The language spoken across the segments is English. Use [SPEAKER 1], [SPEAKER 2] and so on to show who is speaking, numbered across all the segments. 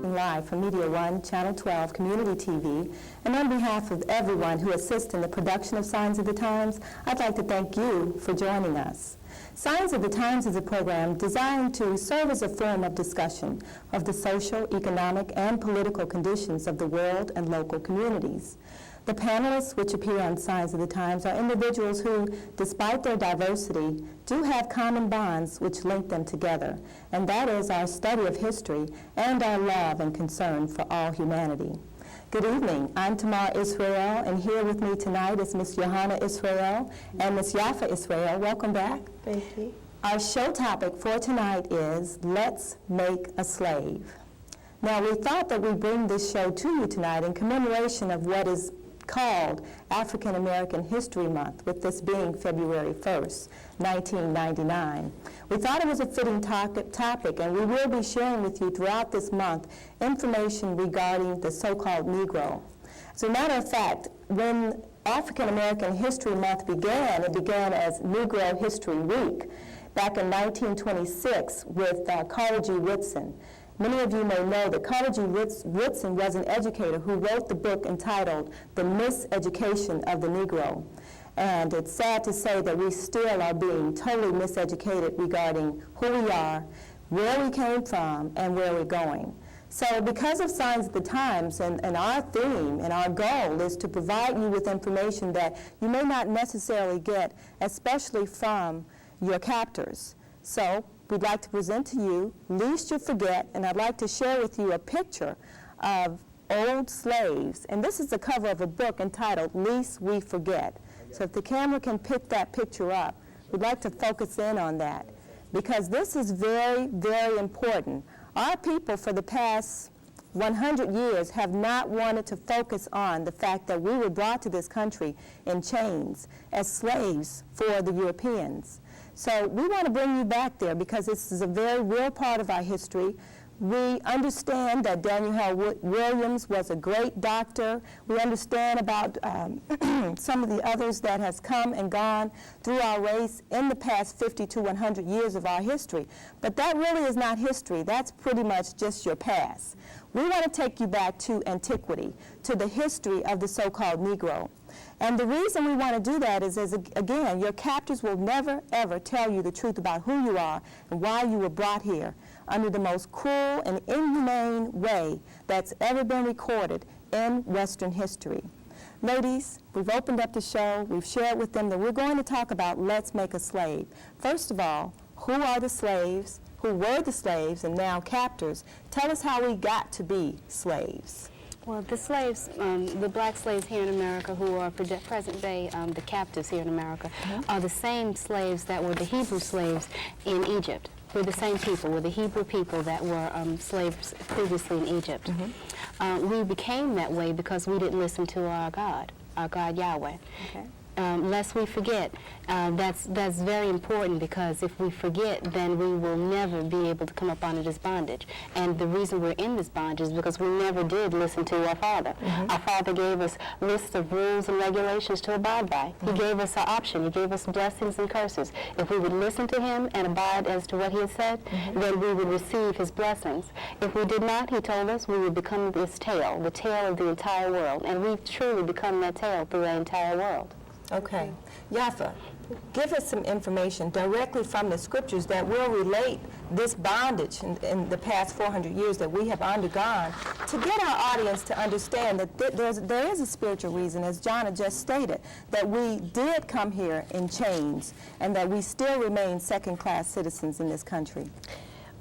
[SPEAKER 1] Live from Media One, Channel 12, Community TV, and on behalf of everyone who assists in the production of Signs of the Times, I'd like to thank you for joining us. Signs of the Times is a program designed to serve as a forum of discussion of the social, economic, and political conditions of the world and local communities. The panelists which appear on Signs of the Times are individuals who, despite their diversity, do have common bonds which link them together, and that is our study of history and our love and concern for all humanity. Good evening. I'm Tamar Israel, and here with me tonight is Ms. Johanna Israel and Ms. Yafa Israel. Welcome back.
[SPEAKER 2] Thank you.
[SPEAKER 1] Our show topic for tonight is Let's Make a Slave. Now, we thought that we'd bring this show to you tonight in commemoration of what is called African American History Month, with this being February 1st, 1999. We thought it was a fitting topic, and we will be sharing with you throughout this month information regarding the so-called Negro. As a matter of fact, when African American History Month began, it began as Negro History Week back in 1926 with Carter G. Woodson. Many of you may know that Carter G. Woodson was an educator who wrote the book entitled The Miseducation of the Negro. And it's sad to say that we still are being totally miseducated regarding who we are, where we came from, and where we're going. So because of Signs of the Times, and our theme and our goal is to provide you with information that you may not necessarily get, especially from your captors. So we'd like to present to you Lest You Forget, and I'd like to share with you a picture of old slaves. And this is the cover of a book entitled Lest We Forget. So if the camera can pick that picture up, we'd like to focus in on that, because this is very, very important. Our people for the past 100 years have not wanted to focus on the fact that we were brought to this country in chains as slaves for the Europeans. So we want to bring you back there because this is a very real part of our history. We understand that Daniel Hall Williams was a great doctor. We understand about some of the others that has come and gone through our race in the past 50 to 100 years of our history. But that really is not history. That's pretty much just your past. We want to take you back to antiquity, to the history of the so-called Negro. And the reason we want to do that is, again, your captors will never, ever tell you the truth about who you are and why you were brought here under the most cruel and inhumane way that's ever been recorded in Western history. Ladies, we've opened up the show. We've shared with them that we're going to talk about Let's Make a Slave. First of all, who are the slaves? Who were the slaves and now captors? Tell us how we got to be slaves.
[SPEAKER 3] Well, the slaves, the black slaves here in America who are present day the captives here in America, are the same slaves that were the Hebrew slaves in Egypt. We're the same people. We're the Hebrew people that were slaves previously in Egypt. We became that way because we didn't listen to our God Yahweh. Okay. Lest we forget. That's very important, because if we forget, then we will never be able to come up under this bondage. And the reason we're in this bondage is because we never did listen to our Father. Our Father gave us lists of rules and regulations to abide by. He gave us an option. He gave us blessings and curses. If we would listen to Him and abide as to what He had said, then we would receive His blessings. If we did not, He told us, we would become this tail, the tail of the entire world. And we've truly become that tail through the entire world.
[SPEAKER 1] Okay. Yafa, give us some information directly from the scriptures that will relate this bondage in the past 400 years that we have undergone, to get our audience to understand that there is a spiritual reason, as Jonna just stated, that we did come here in chains and that we still remain second-class citizens in this country.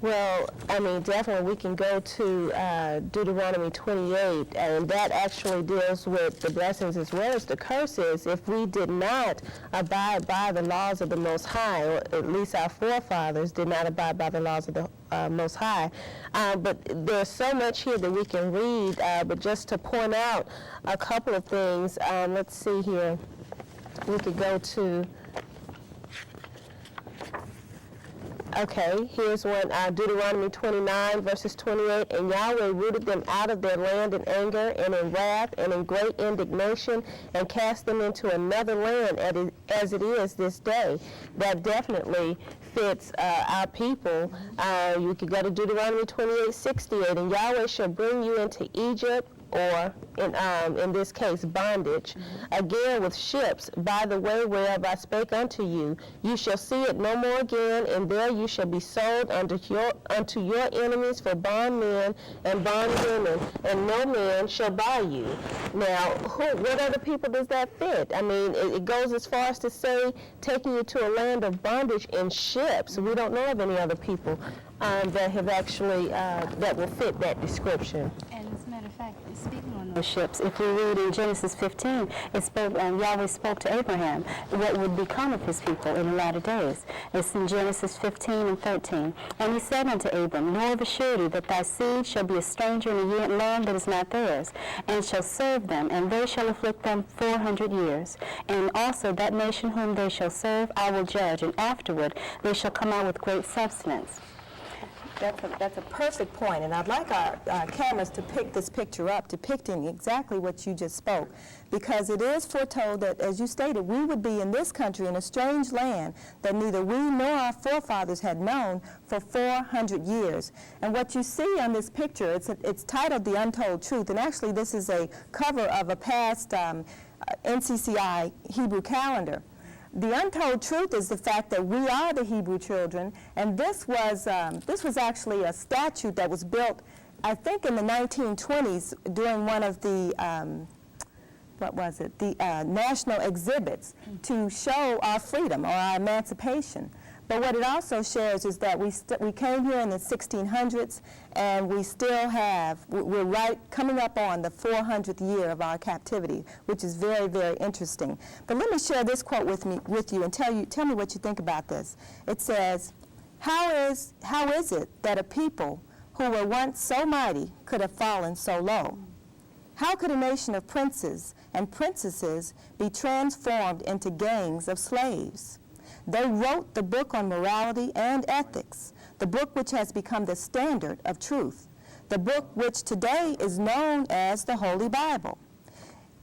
[SPEAKER 2] Well, I mean, definitely we can go to Deuteronomy 28, and that actually deals with the blessings as well as the curses if we did not abide by the laws of the Most High, or at least our forefathers did not abide by the laws of the Most High. But there's so much here that we can read, but just to point out a couple of things, let's see here. We could go to... Okay, here's one, Deuteronomy 29, verses 28. And Yahweh rooted them out of their land in anger and in wrath and in great indignation, and cast them into another land as it is this day. That definitely fits our people. You could go to Deuteronomy 28:68, and Yahweh shall bring you into Egypt, or in this case, bondage, again with ships, by the way whereof I spake unto you. You shall see it no more again, and there you shall be sold unto your enemies for bondmen and bondwomen, and no man shall buy you. Now, what other people does that fit? I mean, it goes as far as to say taking you to a land of bondage in ships. We don't know of any other people that have actually, that will fit that description.
[SPEAKER 3] And as a matter of fact, speaking on those ships, if we read in Genesis 15, Yahweh spoke to Abraham what would become of his people in the latter days. It's in Genesis 15 and 13. And he said unto Abram, Know of a surety that thy seed shall be a stranger in a land that is not theirs, and shall serve them, and they shall afflict them 400 years. And also that nation whom they shall serve I will judge, and afterward they shall come out with great substance.
[SPEAKER 1] That's a perfect point, and I'd like our cameras to pick this picture up, depicting exactly what you just spoke, because it is foretold that, as you stated, we would be in this country in a strange land that neither we nor our forefathers had known for 400 years. And what you see on this picture, it's titled The Untold Truth, and actually this is a cover of a past NCCI Hebrew calendar. The untold truth is the fact that we are the Hebrew children, and this was actually a statute that was built, I think, in the 1920s during one of the national exhibits to show our freedom or our emancipation. But what it also shares is that we came here in the 1600s, and we still have, we're coming up on the 400th year of our captivity, which is very, very interesting. But let me share this quote with you and tell me what you think about this. It says, how is it that a people who were once so mighty could have fallen so low? How could a nation of princes and princesses be transformed into gangs of slaves? They wrote the book on morality and ethics, the book which has become the standard of truth, the book which today is known as the Holy Bible.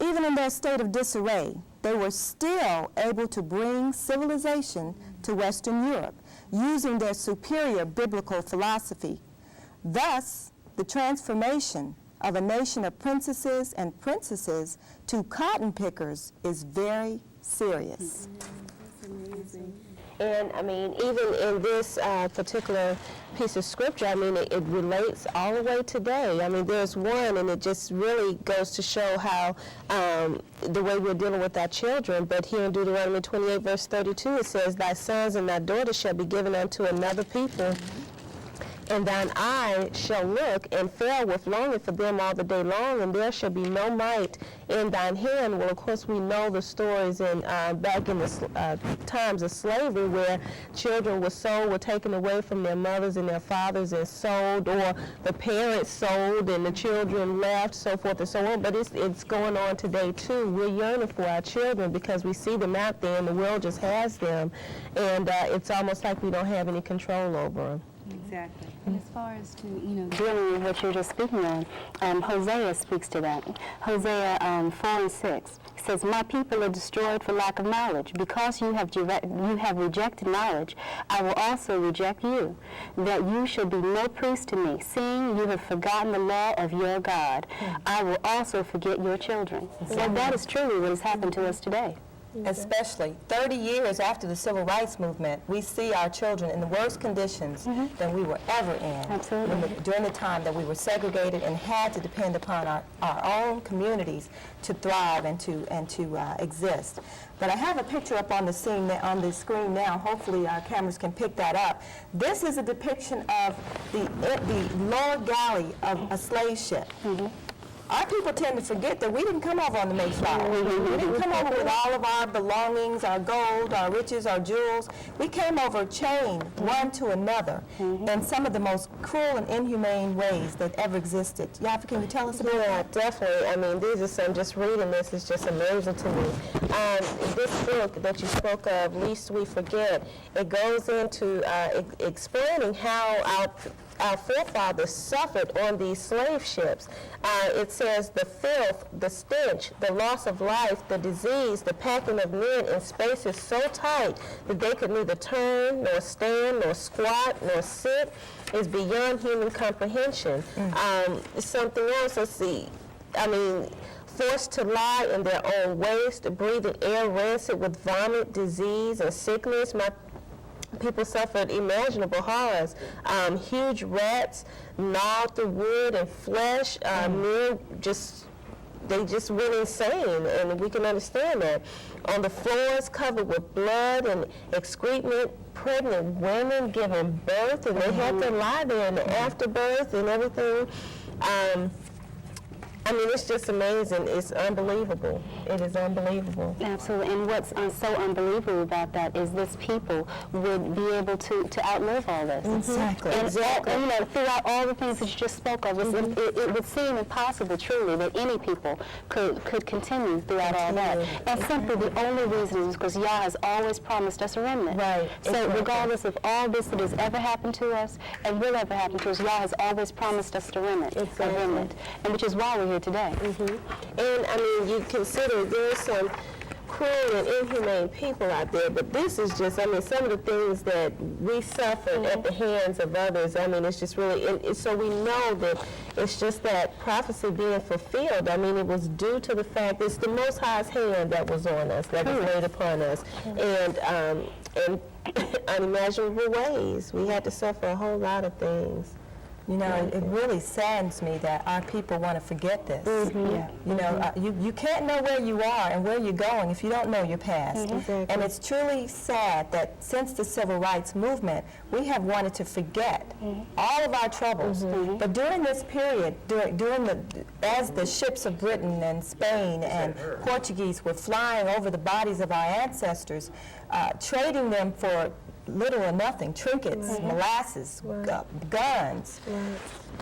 [SPEAKER 1] Even in their state of disarray, they were still able to bring civilization to Western Europe, using their superior biblical philosophy. Thus, the transformation of a nation of princesses and princesses to cotton pickers is very serious.
[SPEAKER 2] And I mean, even in this particular piece of scripture, I mean, it relates all the way today. I mean, there's one, and it just really goes to show how the way we're dealing with our children. But here in Deuteronomy 28, verse 32, it says, Thy sons and thy daughters shall be given unto another people, and thine eye shall look and fare with longing for them all the day long, and there shall be no might in thine hand. Well, of course, we know the stories back in the times of slavery where children were taken away from their mothers and their fathers and sold, or the parents sold and the children left, so forth and so on. But it's going on today, too. We're yearning for our children because we see them out there and the world just has them, and it's almost like we don't have any control over them.
[SPEAKER 3] Exactly. And as far as to, dealing with what you're just speaking on, Hosea speaks to that. Hosea 4 and 6 says, My people are destroyed for lack of knowledge. Because you have rejected knowledge, I will also reject you, that you shall be no priest to me. Seeing you have forgotten the law of your God, I will also forget your children. So that is truly what has happened to us today.
[SPEAKER 1] Especially 30 years after the Civil Rights Movement, we see our children in the worst conditions than we were ever in.
[SPEAKER 3] Absolutely.
[SPEAKER 1] During the time that we were segregated and had to depend upon our own communities to thrive and to exist. But I have a picture up on the screen now. Hopefully our cameras can pick that up. This is a depiction of the lower galley of a slave ship. Our people tend to forget that we didn't come over on the Mayflower. We didn't come over with all of our belongings, our gold, our riches, our jewels. We came over chained one to another in some of the most cruel and inhumane ways that ever existed. Yafa, can you tell us about that?
[SPEAKER 2] Yeah, definitely. I mean, these are some, just reading this is just amazing to me. This book that you spoke of, Least We Forget, it goes into explaining how our forefathers suffered on these slave ships. It says the filth, the stench, the loss of life, the disease, the packing of men in spaces so tight that they could neither turn, nor stand, nor squat, nor sit is beyond human comprehension. Something else, let's see, forced to lie in their own waste, breathing air rancid with vomit, disease, and sickness. My people suffered imaginable horrors. Huge rats gnawed through wood and flesh. Men they just went insane, and we can understand that. On the floors covered with blood and excrement, pregnant women giving birth, and they had to lie there in the afterbirth and everything. It's just amazing. It's unbelievable. It is unbelievable.
[SPEAKER 3] Absolutely. And what's so unbelievable about that is this people would be able to outlive all this.
[SPEAKER 1] Exactly.
[SPEAKER 3] And,
[SPEAKER 1] Exactly.
[SPEAKER 3] and, throughout all the things that you just spoke of, it would seem impossible, truly, that any people could continue throughout all that. And simply the only reason is because Yah has always promised us a remnant.
[SPEAKER 1] Right.
[SPEAKER 3] So regardless of all this that has ever happened to us and will ever happen to us, Yah has always promised us a remnant.
[SPEAKER 2] Exactly.
[SPEAKER 3] A remnant. And which is why we're here today.
[SPEAKER 2] And you consider there's some cruel and inhumane people out there, but this is just, some of the things that we suffered at the hands of others, it's just really, so we know that it's just that prophecy being fulfilled. It was due to the fact it's the Most High's hand that was on us, that was laid upon us, and in unimaginable ways. We had to suffer a whole lot of things.
[SPEAKER 1] It really saddens me that our people want to forget this. You can't know where you are and where you're going if you don't know your past.
[SPEAKER 2] Exactly.
[SPEAKER 1] And it's truly sad that since the Civil Rights Movement, we have wanted to forget all of our troubles. But during this period, as the ships of Britain and Spain and Portuguese were flying over the bodies of our ancestors, trading them for little or nothing, trinkets, molasses, guns.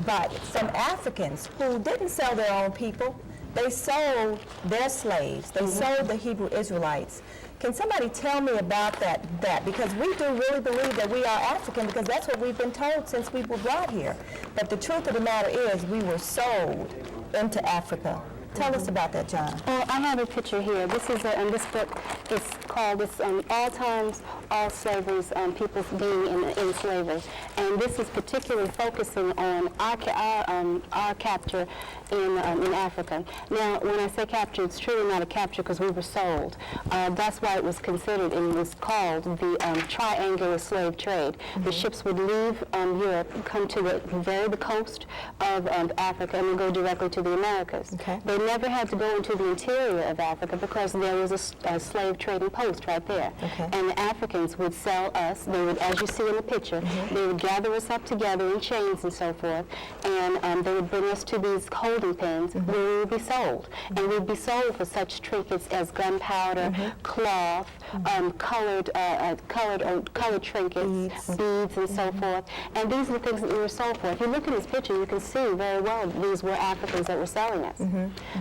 [SPEAKER 1] But some Africans who didn't sell their own people, they sold their slaves. They sold the Hebrew Israelites. Can somebody tell me about that? Because we do really believe that we are African, because that's what we've been told since we were brought here. But the truth of the matter is we were sold into Africa. Tell us about that, John.
[SPEAKER 3] Well, I have a picture here. This is this book is called All Times, All Slavers, People Being in Slavery. And this is particularly focusing on our capture in Africa. Now, when I say capture, it's truly not a capture because we were sold. That's why it was considered and was called the triangular slave trade. The ships would leave Europe, come to the coast of Africa, and would go directly to the Americas.
[SPEAKER 1] Okay.
[SPEAKER 3] They never had to go into the interior of Africa because there was a slave trading post right there.
[SPEAKER 1] Okay.
[SPEAKER 3] And the Africans would sell us. They would, as you see in the picture, they would gather us up together in chains and so forth, and they would bring us to these holding pens where we would be sold. And we'd be sold for such trinkets as gunpowder, cloth, colored trinkets, beads, and so forth. And these are the things that we were sold for. If you look at this picture, you can see very well these were Africans that were selling us.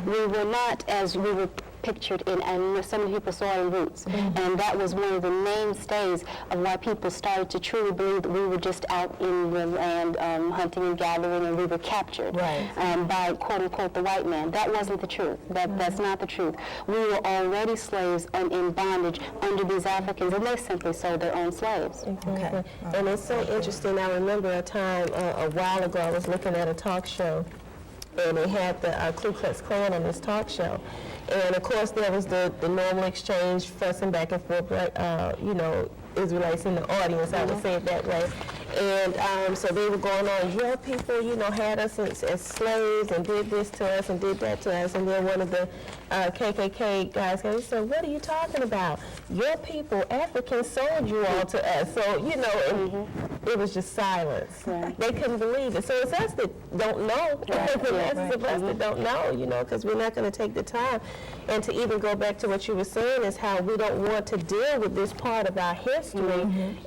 [SPEAKER 3] We were not as we were pictured in, and some people saw it in Roots. And that was one of the mainstays of why people started to truly believe that we were just out in the land hunting and gathering, and we were captured by, quote unquote, the white man. That wasn't the truth. That's not the truth. We were already slaves in bondage under these Africans, and they simply sold their own slaves.
[SPEAKER 1] Okay.
[SPEAKER 2] And it's so interesting. I remember a time a while ago, I was looking at a talk show, and they had the Ku Klux Klan on this talk show. And of course, there was the normal exchange, fussing back and forth, Israelites in the audience, I would say it that way. And so they were going on, your people, had us as slaves and did this to us and did that to us. And then one of the KKK guys said, what are you talking about? Your people, Africans, sold you all to us. So, and it was just silence.
[SPEAKER 3] Right.
[SPEAKER 2] They couldn't believe it. So it's us that don't know. The masses of us that don't know, because we're not going to take the time. And to even go back to what you were saying is how we don't want to deal with this part of our history. And,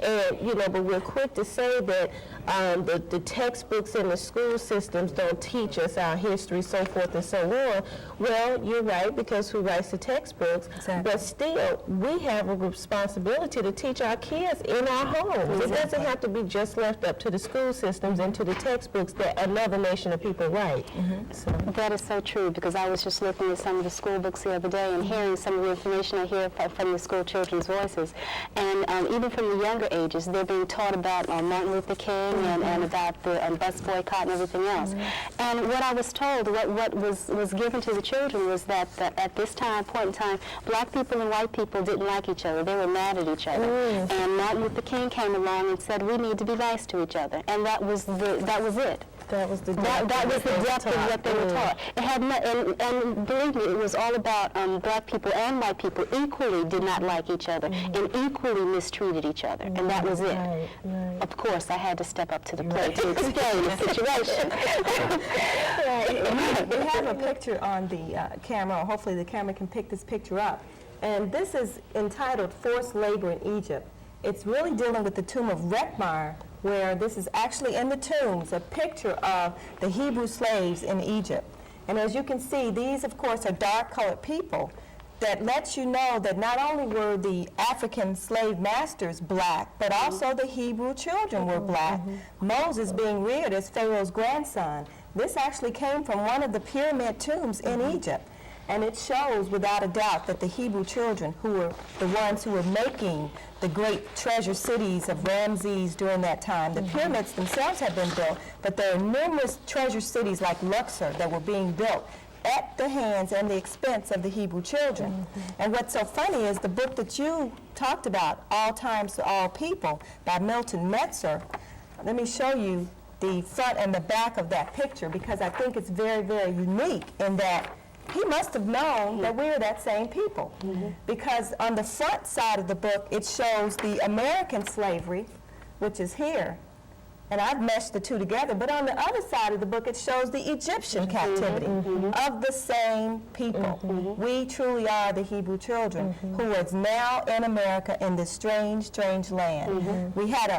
[SPEAKER 2] but we're quick to say that the textbooks in the school systems don't teach us our history, so forth and so on. Well, you're right, because who writes the textbooks?
[SPEAKER 1] Exactly.
[SPEAKER 2] But still, we have a responsibility to teach our kids in our homes. It doesn't have to be just left up to the school systems and to the textbooks that another nation of people write. So.
[SPEAKER 3] That is so true, because I was just looking at some of the school books the other day and hearing some of the information I hear from the school children's voices. And even from the younger ages, they're being taught about Martin Luther King and about the bus boycott and everything else. And what I was told, what was given to the children was that at this point in time, black people and white people didn't like each other. They were mad at each other. And Martin Luther King came along and said, we need to be nice to each other. And that was it.
[SPEAKER 2] That was the depth.
[SPEAKER 3] That was the depth of what they were taught. It had and believe me, it was all about black people and white people equally did not like each other and equally mistreated each other, and that was it.
[SPEAKER 2] Right.
[SPEAKER 3] Of course, I had to step up to the plate to explain the situation.
[SPEAKER 1] We have a picture on the camera, or hopefully the camera can pick this picture up. And this is entitled Forced Labor in Egypt. It's really dealing with the tomb of Rekmar, where this is actually in the tombs, a picture of the Hebrew slaves in Egypt. And as you can see, these, of course, are dark-colored people. That lets you know that not only were the African slave masters black, but also the Hebrew children were black. Moses being reared as Pharaoh's grandson. This actually came from one of the pyramid tombs in Egypt. And it shows without a doubt that the Hebrew children, who were the ones who were making the great treasure cities of Ramses during that time, the pyramids themselves had been built, but there are numerous treasure cities like Luxor that were being built at the hands and the expense of the Hebrew children. And what's so funny is the book that you talked about, All Times to All People, by Milton Metzer. Let me show you the front and the back of that picture, because I think it's very, very unique in that he must have known that we were that same people. Because on the front side of the book, it shows the American slavery, which is here. And I've meshed the two together. But on the other side of the book, it shows the Egyptian captivity of the same people. We truly are the Hebrew children who is now in America in this strange, strange land. We had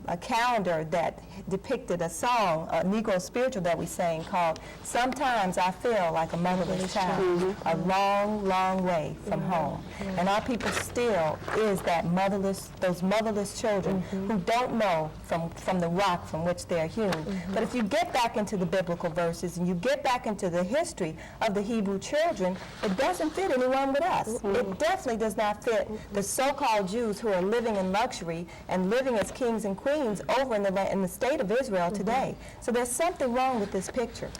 [SPEAKER 1] a calendar that depicted a song, a Negro spiritual that we sang called Sometimes I Feel Like a Motherless Child, a long, long way from home. And our people still is that motherless, those motherless children who don't know from the rock from which they are hewn. But if you get back into the biblical verses and you get back into the history of the Hebrew children, it doesn't fit anyone but us. It definitely does not fit the so-called Jews who are living in luxury and living as kings and queens over in the state of Israel today. So there's something wrong with this picture.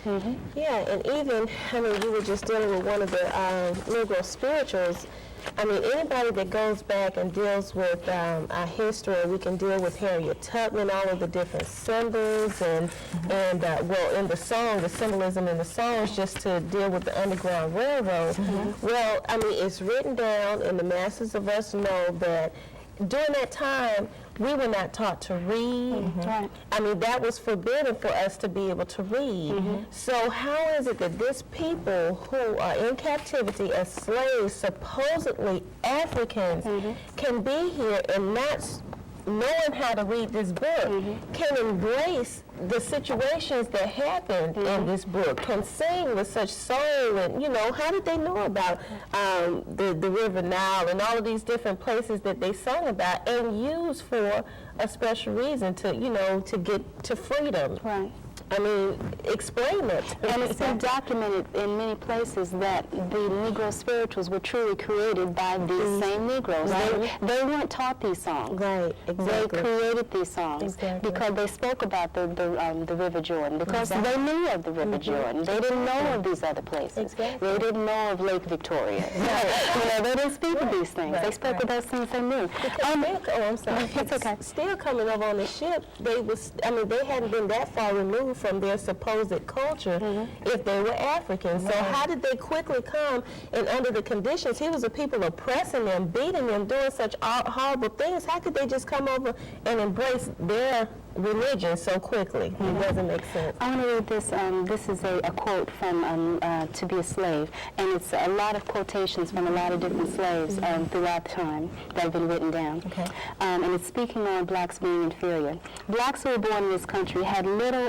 [SPEAKER 2] Yeah, and even, I mean, you were just dealing with one of the Negro spirituals. I mean, anybody that goes back and deals with our history, we can deal with Harriet Tubman, all of the different symbols, and well, in the song, the symbolism in the songs, just to deal with the Underground Railroad. Well, I mean, it's written down, and the masses of us know that during that time, we were not taught to read. I mean, that was forbidden for us to be able to read. So how is it that these people who are in captivity as slaves, supposedly Africans, can be here and not knowing how to read this book, can embrace the situations that happened in this book, can sing with such soul, and, you know, how did they know about the River Nile and all of these different places that they sung about and used for a special reason to, you know, to get to freedom?
[SPEAKER 3] Right.
[SPEAKER 2] I mean, explain it.
[SPEAKER 3] And it's been documented in many places that the Negro spirituals were truly created by these same Negroes. They weren't taught these songs.
[SPEAKER 2] Right, exactly.
[SPEAKER 3] They created these songs because they spoke about the River Jordan, because they knew of the River Jordan. They didn't know of these other places. They didn't know of Lake Victoria. You know, they didn't speak of these things. They spoke of those things they knew.
[SPEAKER 2] I'm sorry.
[SPEAKER 3] It's okay.
[SPEAKER 2] Still coming over on the ship, they hadn't been that far removed from their supposed culture if they were Africans. So how did they quickly come, and under the conditions, here was the people oppressing them, beating them, doing such horrible things, how could they just come over and embrace their religion so quickly. It doesn't make sense.
[SPEAKER 3] I want to read this. This is a quote from To Be a Slave, and it's a lot of quotations from a lot of different slaves throughout time that have been written down.
[SPEAKER 2] Okay.
[SPEAKER 3] And it's speaking on blacks being inferior. Blacks who were born in this country had little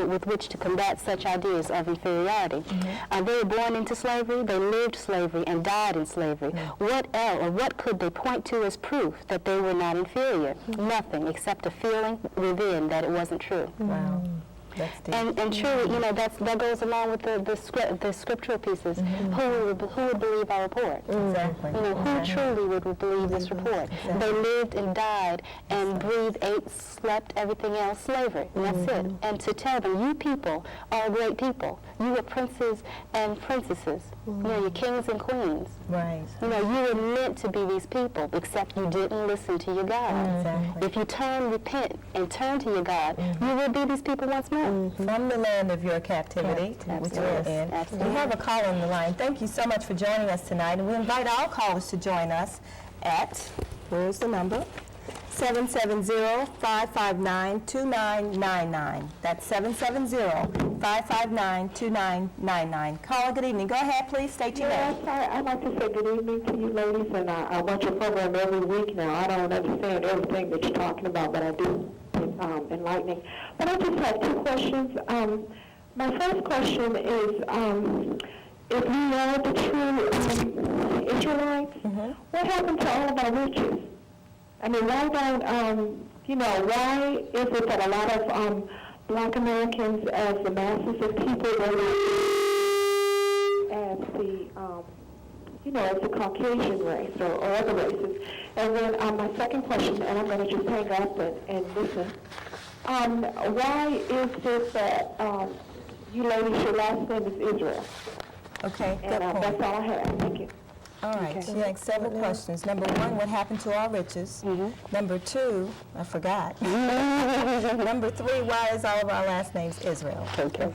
[SPEAKER 3] with which to combat such ideas of inferiority. They were born into slavery, they lived slavery, and died in slavery. What else, or what could they point to as proof that they were not inferior? Nothing, except a feeling within that it wasn't true.
[SPEAKER 2] Wow. That's deep.
[SPEAKER 3] And truly, you know, that goes along with the scriptural pieces. Who would believe our report?
[SPEAKER 2] Exactly.
[SPEAKER 3] You know, who truly would believe this report? They lived and died and breathed, ate, slept, everything else, slavery. And that's it. And to tell them, you people are great people. You are princes and princesses. You know, you're kings and queens.
[SPEAKER 2] Right.
[SPEAKER 3] You know, you were meant to be these people, except you didn't listen to your God.
[SPEAKER 2] Exactly.
[SPEAKER 3] If you repent, and turn to your God, you will be these people once more.
[SPEAKER 2] From the land of your captivity, which we're in.
[SPEAKER 3] Absolutely.
[SPEAKER 2] We have a caller on the line. Thank you so much for joining us tonight, and we invite all callers to join us at, where's the number? 770-559-2999. That's 770-559-2999. Caller, good evening. Go ahead, please. State your name.
[SPEAKER 4] Yes, I'd like to say good evening to you ladies, and I watch your program every week now. I don't understand everything that you're talking about, but I do. It's enlightening. But I just have two questions. My first question is, if we are the true Israelites, what happened to all of our riches? I mean, why don't, why is it that a lot of black Americans, as the masses of people, as the Caucasian race or other races? And then my second question, and I'm going to just hang up and listen. Why is it that you ladies, your last name is Israel?
[SPEAKER 2] Okay,
[SPEAKER 4] And
[SPEAKER 2] good point.
[SPEAKER 4] that's all I have. Thank you.
[SPEAKER 2] All right, she asked several questions. Number one, what happened to our riches? Number two, I forgot. Number three, why is all of our last names Israel?
[SPEAKER 3] Okay.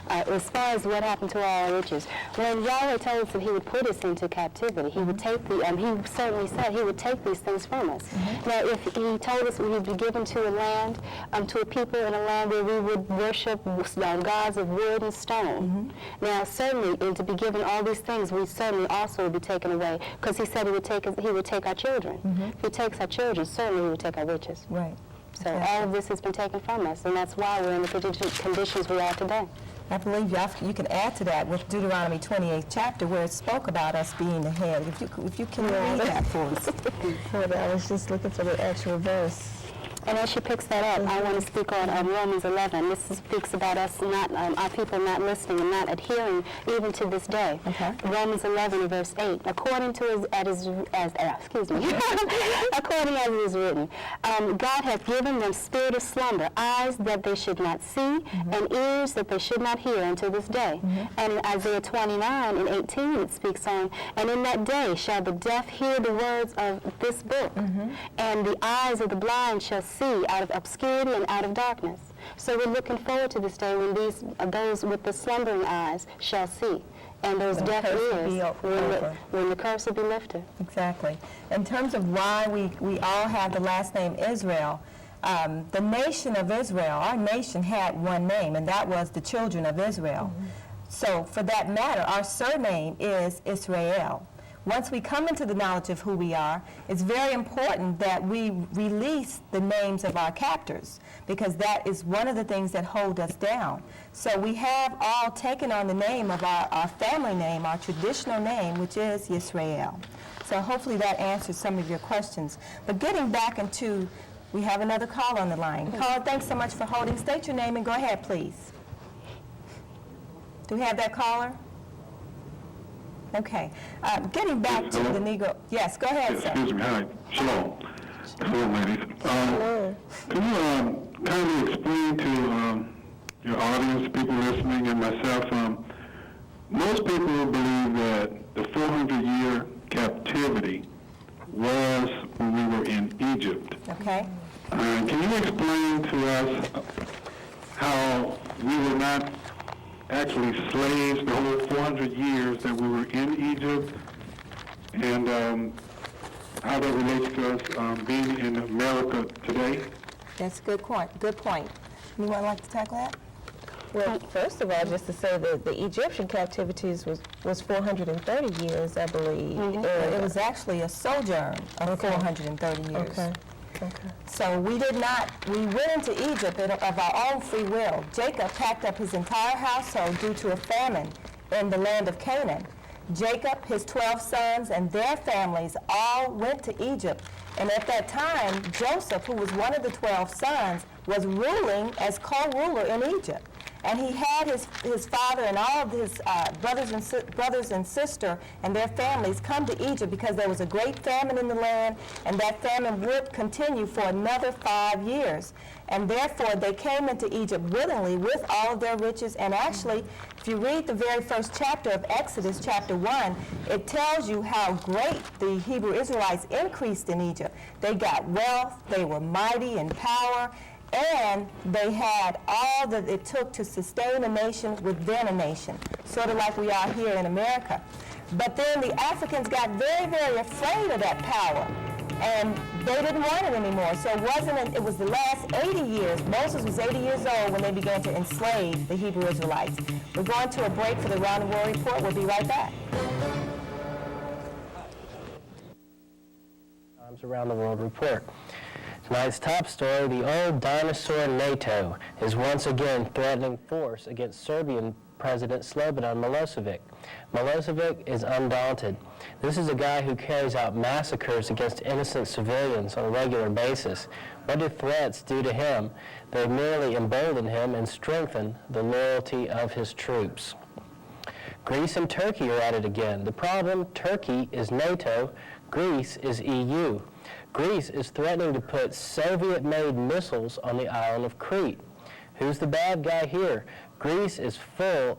[SPEAKER 3] As far as what happened to our riches, when Yahweh told us that he would put us into captivity, he would take he certainly said he would take these things from us. Now, if he told us we would be given to a land, to a people in a land where we would worship gods of wood and stone. Now, certainly, and to be given all these things, we certainly also would be taken away, because he said he would take our children. If he takes our children, certainly he would take our riches.
[SPEAKER 2] Right.
[SPEAKER 3] So all of this has been taken from us, and that's why we're in the conditions we are today.
[SPEAKER 2] I believe you can add to that with Deuteronomy 28th chapter, where it spoke about us being the head. If you can read that for us. I was just looking for the actual verse.
[SPEAKER 3] And as she picks that up, I want to speak on Romans 11. This speaks about us not, our people not listening and not adhering even to this day.
[SPEAKER 2] Okay.
[SPEAKER 3] Romans 11, verse 8. According as it is written, God hath given them spirit of slumber, eyes that they should not see, and ears that they should not hear until this day. And in Isaiah 29 and 18, it speaks on, and in that day shall the deaf hear the words of this book, and the eyes of the blind shall see out of obscurity and out of darkness. So we're looking forward to this day when those with the slumbering eyes shall see, and those deaf ears when the curse will be lifted.
[SPEAKER 2] Exactly. In terms of why we all have the last name Israel, the nation of Israel, our nation had one name, and that was the children of Israel. So for that matter, our surname is Israel. Once we come into the knowledge of who we are, it's very important that we release the names of our captors, because that is one of the things that hold us down. So we have all taken on the name of our family name, our traditional name, which is Yisrael. So hopefully that answers some of your questions. But getting back into, we have another caller on the line. Caller, thanks so much for holding. State your name and go ahead, please. Do we have that caller? Okay. Getting back to the Negro. Yes, go ahead, sir.
[SPEAKER 5] Excuse me. Hi. Shalom. Hello, ladies. Can you kindly explain to your audience, people listening, and myself, most people believe that the 400-year captivity was when we were in Egypt.
[SPEAKER 2] Okay.
[SPEAKER 5] Can you explain to us how we were not actually slaves the whole 400 years that we were in Egypt, and how that relates to us being in America today?
[SPEAKER 1] That's a good point. Good point. Anyone like to tackle that?
[SPEAKER 2] Well, first of all, just to say that the Egyptian captivities was 430 years, I believe.
[SPEAKER 1] It was actually a sojourn of 430 years.
[SPEAKER 2] Okay.
[SPEAKER 1] So we went into Egypt of our own free will. Jacob packed up his entire household due to a famine in the land of Canaan. Jacob, his 12 sons, and their families all went to Egypt. And at that time, Joseph, who was one of the 12 sons, was ruling as co-ruler in Egypt. And he had his father and all of his brothers and sister and their families come to Egypt because there was a great famine in the land, and that famine would continue for another 5 years. And therefore, they came into Egypt willingly with all of their riches. And actually, if you read the very first chapter of Exodus, chapter 1, it tells you how great the Hebrew Israelites increased in Egypt. They got wealth, they were mighty in power, and they had all that it took to sustain a nation within a nation, sort of like we are here in America. But then the Africans got very, very afraid of that power, and they didn't want it anymore. So it was the last 80 years. Moses was 80 years old when they began to enslave the Hebrew Israelites. We're going to a break for the Round the World Report. We'll be right back.
[SPEAKER 6] Times Around the World Report. Tonight's top story, the old dinosaur NATO is once again threatening force against Serbian President Slobodan Milosevic. Milosevic is undaunted. This is a guy who carries out massacres against innocent civilians on a regular basis. What do threats do to him? They merely embolden him and strengthen the loyalty of his troops. Greece and Turkey are at it again. The problem, Turkey is NATO, Greece is EU. Greece is threatening to put Soviet-made missiles on the island of Crete. Who's the bad guy here? Greece is full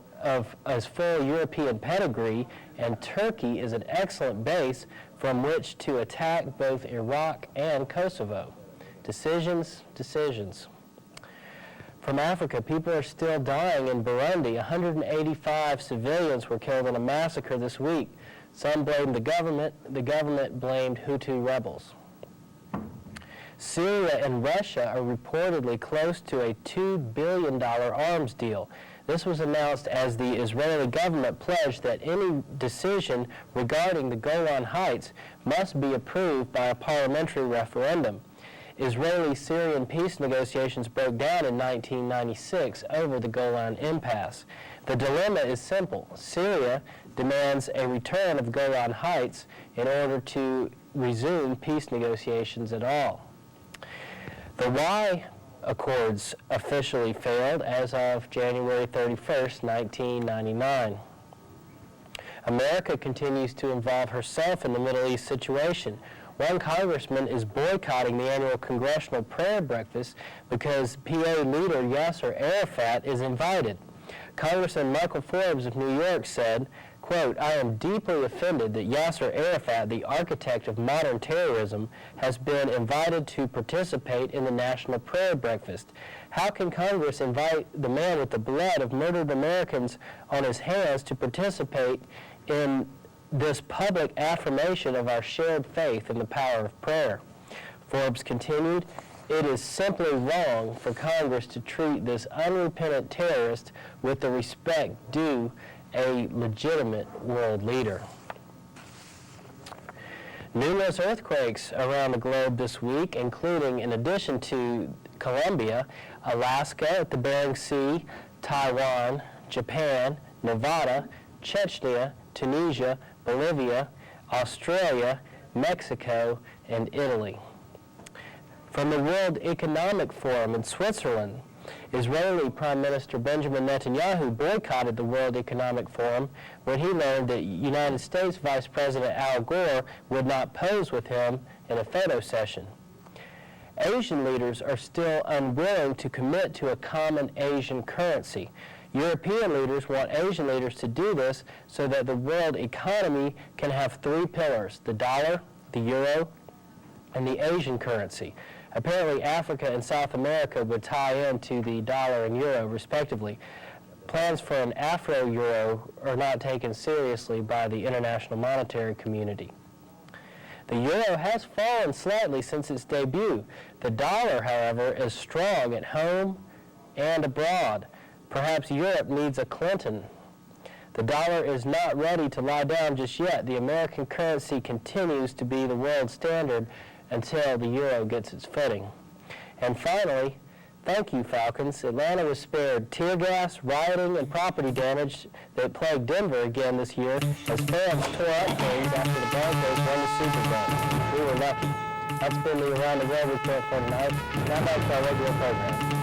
[SPEAKER 6] European pedigree, and Turkey is an excellent base from which to attack both Iraq and Kosovo. Decisions. From Africa, people are still dying in Burundi. 185 civilians were killed in a massacre this week. Some blamed the government. The government blamed Hutu rebels. Syria and Russia are reportedly close to a $2 billion arms deal. This was announced as the Israeli government pledged that any decision regarding the Golan Heights must be approved by a parliamentary referendum. Israeli-Syrian peace negotiations broke down in 1996 over the Golan Impasse. The dilemma is simple. Syria demands a return of Golan Heights in order to resume peace negotiations at all. The Y Accords officially failed as of January 31st, 1999. America continues to involve herself in the Middle East situation. One congressman is boycotting the annual congressional prayer breakfast because PA leader Yasser Arafat is invited. Congressman Michael Forbes of New York said, quote, "I am deeply offended that Yasser Arafat, the architect of modern terrorism, has been invited to participate in the national prayer breakfast. How can Congress invite the man with the blood of murdered Americans on his hands to participate in this public affirmation of our shared faith in the power of prayer?" Forbes continued, "It is simply wrong for Congress to treat this unrepentant terrorist with the respect due a legitimate world leader." Numerous earthquakes around the globe this week, including, in addition to Colombia, Alaska, the Bering Sea, Taiwan, Japan, Nevada, Chechnya, Tunisia, Bolivia, Australia, Mexico, and Italy. From the World Economic Forum in Switzerland, Israeli Prime Minister Benjamin Netanyahu boycotted the World Economic Forum when he learned that United States Vice President Al Gore would not pose with him in a photo session. Asian leaders are still unwilling to commit to a common Asian currency. European leaders want Asian leaders to do this so that the world economy can have three pillars: the dollar, the euro, and the Asian currency. Apparently, Africa and South America would tie into the dollar and euro, respectively. Plans for an Afro-euro are not taken seriously by the international monetary community. The euro has fallen slightly since its debut. The dollar, however, is strong at home and abroad. Perhaps Europe needs a Clinton. The dollar is not ready to lie down just yet. The American currency continues to be the world standard until the euro gets its footing. And finally, thank you, Falcons. Atlanta was spared tear gas, rioting, and property damage that plagued Denver again this year as fans tore up things after the Broncos won the Super Bowl. We were lucky. That's been the Around the World report for tonight. Now back to our regular program.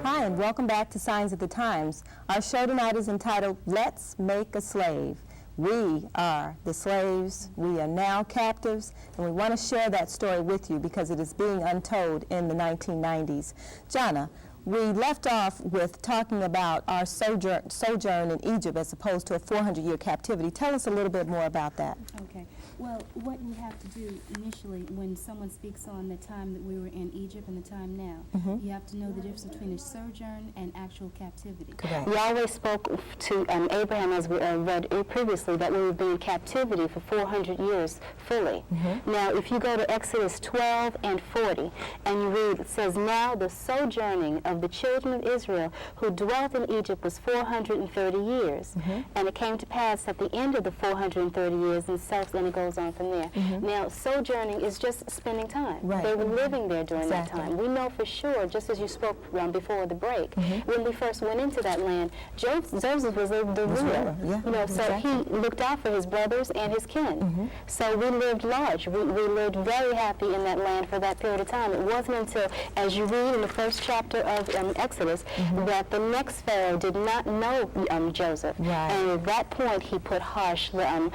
[SPEAKER 1] Hi, and welcome back to Signs of the Times. Our show tonight is entitled, Let's Make a Slave. We are the slaves, we are now captives, and we want to share that story with you because it is being untold in the 1990s. Jana, we left off with talking about our sojourn in Egypt as opposed to a 400-year captivity. Tell us a little bit more about that.
[SPEAKER 7] Okay. Well, what you have to do initially when someone speaks on the time that we were in Egypt and the time now, you have to know the difference between a sojourn and actual captivity.
[SPEAKER 1] Correct.
[SPEAKER 3] Yahweh spoke to Abraham, as we read previously, that we would be in captivity for 400 years fully. Now, if you go to Exodus 12 and 40, and you read, it says, "Now the sojourning of the children of Israel who dwelt in Egypt was 430 years. And it came to pass at the end of the 430 years, and it goes on from there. Now, sojourning is just spending time.
[SPEAKER 1] Right.
[SPEAKER 3] They were living there during
[SPEAKER 1] Exactly.
[SPEAKER 3] that time. We know for sure, just as you spoke before the break, when we first went into that land, Joseph was the ruler.
[SPEAKER 1] Yeah,
[SPEAKER 3] You know, so
[SPEAKER 1] exactly.
[SPEAKER 3] he looked out for his brothers and his kin. So we lived large. We lived very happy in that land for that period of time. It wasn't until, as you read in the first chapter of Exodus, that the next Pharaoh did not know Joseph.
[SPEAKER 1] Right.
[SPEAKER 3] And at that point, he put harsh times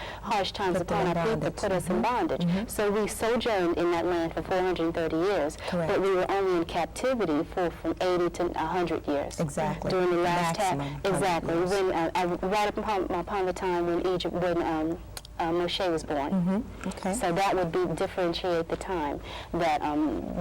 [SPEAKER 1] Put them
[SPEAKER 3] upon
[SPEAKER 1] in
[SPEAKER 3] our people,
[SPEAKER 1] bondage.
[SPEAKER 3] put us in bondage. So we sojourned in that land for 430 years,
[SPEAKER 1] Correct.
[SPEAKER 3] but we were only in captivity for from 80 to 100 years.
[SPEAKER 1] Exactly.
[SPEAKER 3] During the last
[SPEAKER 1] Maximum 100
[SPEAKER 3] exactly.
[SPEAKER 1] years.
[SPEAKER 3] When right upon the time when Moshe was born.
[SPEAKER 1] Okay.
[SPEAKER 3] So that would differentiate the time, that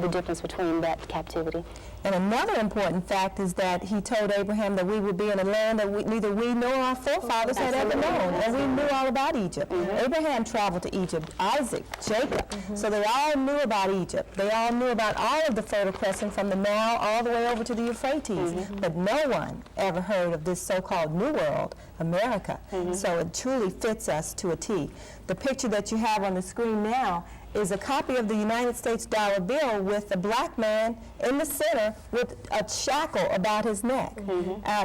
[SPEAKER 3] the difference between that captivity.
[SPEAKER 1] And another important fact is that he told Abraham that we would be in a land that neither we nor our forefathers had ever known, and we knew all about Egypt. Abraham traveled to Egypt, Isaac, Jacob, so they all knew about Egypt. They all knew about all of the Fertile Crescent from the Nile all the way over to the Euphrates, but no one ever heard of this so-called New World, America. So it truly fits us to a T. The picture that you have on the screen now is a copy of the United States dollar bill with a black man in the center with a shackle about his neck.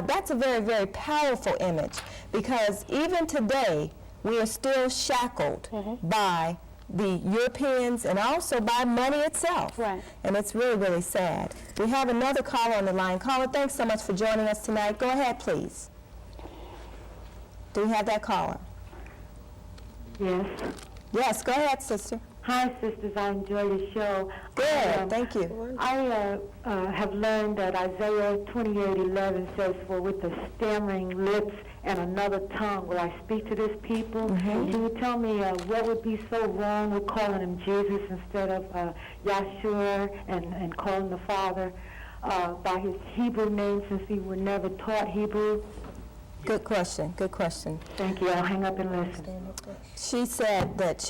[SPEAKER 1] That's a very, very powerful image because even today we are still shackled by the Europeans and also by money itself.
[SPEAKER 3] Right.
[SPEAKER 1] And it's really, really sad. We have another caller on the line. Caller, thanks so much for joining us tonight. Go ahead, please. Do we have that caller?
[SPEAKER 4] Yes.
[SPEAKER 1] Yes, go ahead, sister.
[SPEAKER 4] Hi, sisters. I enjoy the show.
[SPEAKER 1] Good, thank you.
[SPEAKER 4] I have learned that Isaiah 28:11 says, "For with the stammering lips and another tongue will I speak to this people." Can you tell me what would be so wrong with calling him Jesus instead of Yahshua and calling the Father by his Hebrew name, since he were never taught Hebrew?
[SPEAKER 1] Good question, good question.
[SPEAKER 4] Thank you. I'll hang up and listen.
[SPEAKER 1] She said that